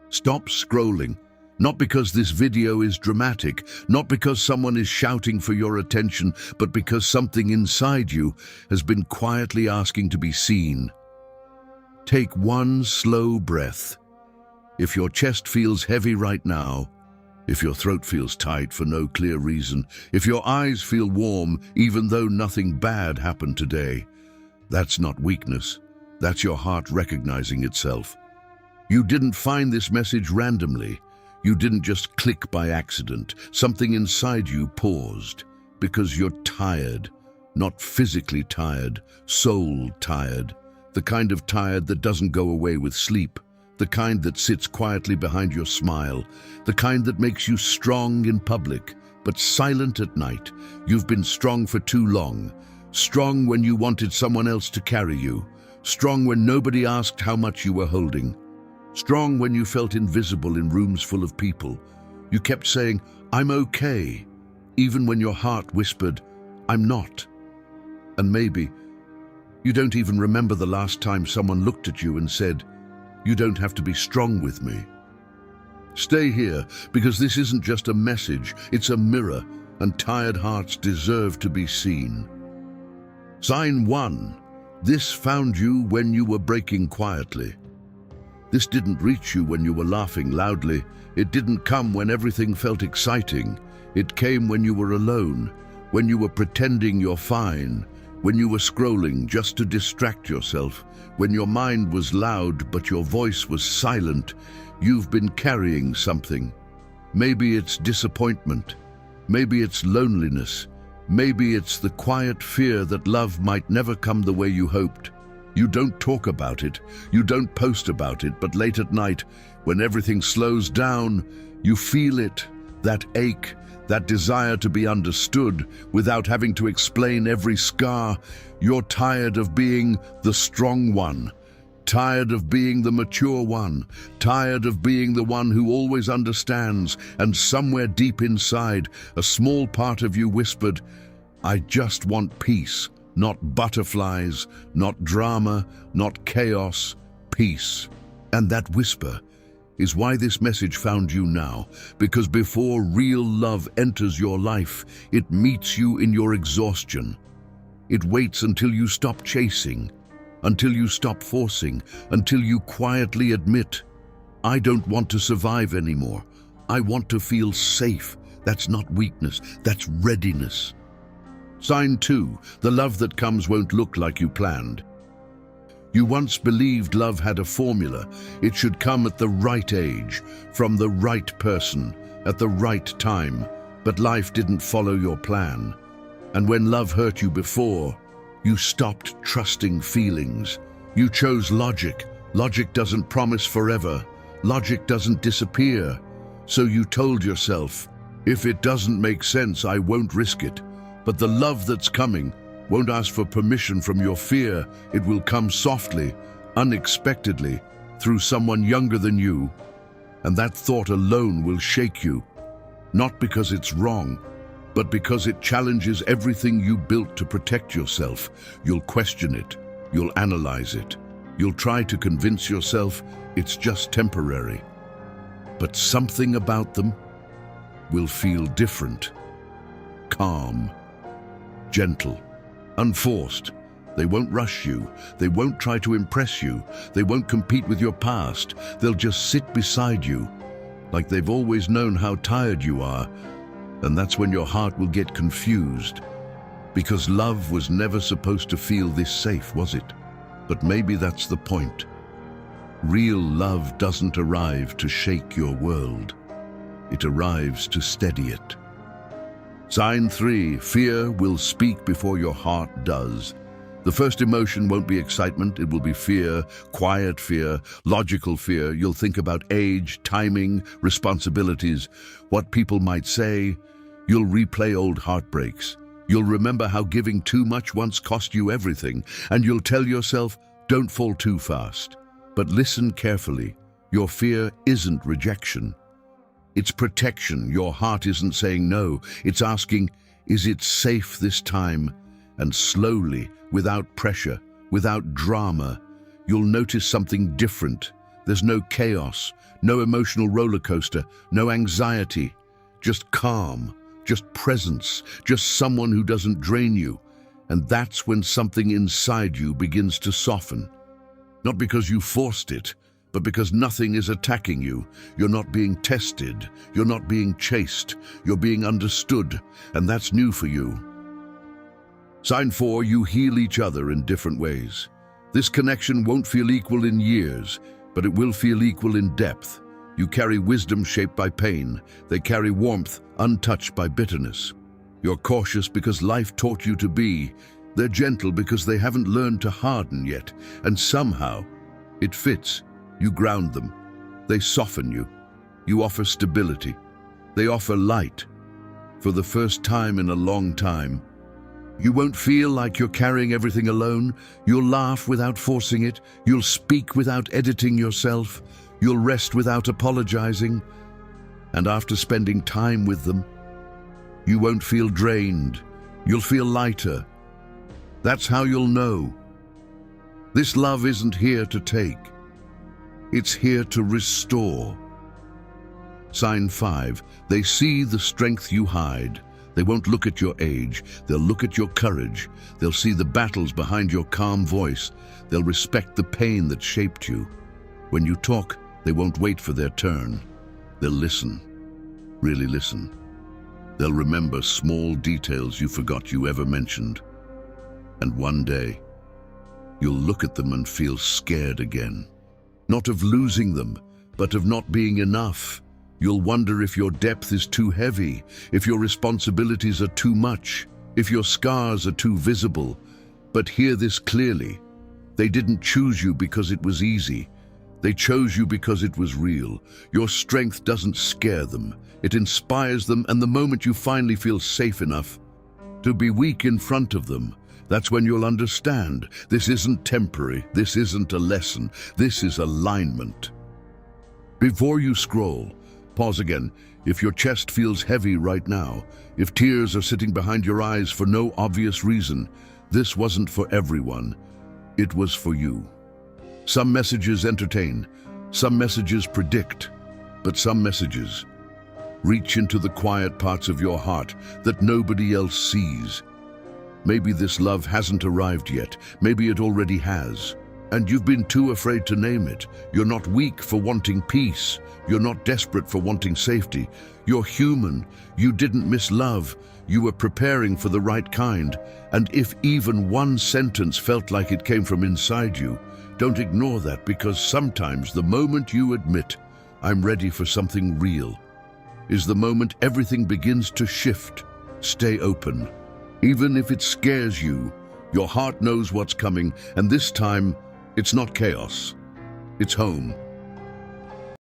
Stop scrolling. Not because this video is dramatic, not because someone is shouting for your attention, but because something inside you has been quietly asking to be seen. Take one slow breath. If your chest feels heavy right now, if your throat feels tight for no clear reason, if your eyes feel warm even though nothing bad happened today, that's not weakness. That's your heart recognizing itself. You didn't find this message randomly. You didn't just click by accident. Something inside you paused because you're tired, not physically tired, soul tired, the kind of tired that doesn't go away with sleep, the kind that sits quietly behind your smile, the kind that makes you strong in public, but silent at night. You've been strong for too long, strong when you wanted someone else to carry you, strong when nobody asked how much you were holding, strong when you felt invisible in rooms full of people. You kept saying, "I'm okay," even when your heart whispered, "I'm not." And maybe you don't even remember the last time someone looked at you and said, "You don't have to be strong with me." Stay here, because this isn't just a message, it's a mirror, and tired hearts deserve to be seen. Sign 1. This found you when you were breaking quietly. This didn't reach you when you were laughing loudly. It didn't come when everything felt exciting. It came when you were alone, when you were pretending you're fine, when you were scrolling just to distract yourself, when your mind was loud but your voice was silent. You've been carrying something. Maybe it's disappointment. Maybe it's loneliness. Maybe it's the quiet fear that love might never come the way you hoped. You don't talk about it, you don't post about it, but late at night, when everything slows down, you feel it, that ache, that desire to be understood without having to explain every scar. You're tired of being the strong one, tired of being the mature one, tired of being the one who always understands, and somewhere deep inside, a small part of you whispered, "I just want peace." Not butterflies, not drama, not chaos, peace. And that whisper is why this message found you now, because before real love enters your life, it meets you in your exhaustion. It waits until you stop chasing, until you stop forcing, until you quietly admit, "I don't want to survive anymore. I want to feel safe." That's not weakness, that's readiness. Sign 2, the love that comes won't look like you planned. You once believed love had a formula. It should come at the right age, from the right person, at the right time. But life didn't follow your plan. And when love hurt you before, you stopped trusting feelings. You chose logic. Logic doesn't promise forever. Logic doesn't disappear. So you told yourself, "If it doesn't make sense, I won't risk it." But the love that's coming won't ask for permission from your fear. It will come softly, unexpectedly, through someone younger than you. And that thought alone will shake you. Not because it's wrong, but because it challenges everything you built to protect yourself. You'll question it. You'll analyze it. You'll try to convince yourself it's just temporary. But something about them will feel different. Calm. Gentle, unforced. They won't rush you. They won't try to impress you. They won't compete with your past. They'll just sit beside you, like they've always known how tired you are. And that's when your heart will get confused. Because love was never supposed to feel this safe, was it? But maybe that's the point. Real love doesn't arrive to shake your world. It arrives to steady it. Sign 3, fear will speak before your heart does. The first emotion won't be excitement, it will be fear, quiet fear, logical fear. You'll think about age, timing, responsibilities, what people might say. You'll replay old heartbreaks. You'll remember how giving too much once cost you everything, and you'll tell yourself, don't fall too fast. But listen carefully. Your fear isn't rejection. It's protection. Your heart isn't saying no. It's asking, is it safe this time? And slowly, without pressure, without drama, you'll notice something different. There's no chaos, no emotional roller coaster, no anxiety, just calm, just presence, just someone who doesn't drain you. And that's when something inside you begins to soften. Not because you forced it, but because nothing is attacking you. You're not being tested, you're not being chased, you're being understood, and that's new for you. Sign 4, you heal each other in different ways. This connection won't feel equal in years, but it will feel equal in depth. You carry wisdom shaped by pain. They carry warmth untouched by bitterness. You're cautious because life taught you to be. They're gentle because they haven't learned to harden yet. And somehow, it fits. You ground them. They soften you. You offer stability. They offer light. For the first time in a long time, you won't feel like you're carrying everything alone. You'll laugh without forcing it. You'll speak without editing yourself. You'll rest without apologizing. And after spending time with them, you won't feel drained. You'll feel lighter. That's how you'll know. This love isn't here to take. It's here to restore. Sign 5, they see the strength you hide. They won't look at your age. They'll look at your courage. They'll see the battles behind your calm voice. They'll respect the pain that shaped you. When you talk, they won't wait for their turn. They'll listen. Really listen. They'll remember small details you forgot you ever mentioned. And one day, you'll look at them and feel scared again. Not of losing them, but of not being enough. You'll wonder if your depth is too heavy, if your responsibilities are too much, if your scars are too visible. But hear this clearly. They didn't choose you because it was easy. They chose you because it was real. Your strength doesn't scare them. It inspires them, and the moment you finally feel safe enough to be weak in front of them, that's when you'll understand. This isn't temporary. This isn't a lesson. This is alignment. Before you scroll, pause again. If your chest feels heavy right now, if tears are sitting behind your eyes for no obvious reason, this wasn't for everyone. It was for you. Some messages entertain, some messages predict, but some messages reach into the quiet parts of your heart that nobody else sees. Maybe this love hasn't arrived yet. Maybe it already has. And you've been too afraid to name it. You're not weak for wanting peace. You're not desperate for wanting safety. You're human. You didn't miss love. You were preparing for the right kind. And if even one sentence felt like it came from inside you, don't ignore that, because sometimes the moment you admit, "I'm ready for something real," is the moment everything begins to shift. Stay open. Even if it scares you, your heart knows what's coming, and this time, it's not chaos. It's home.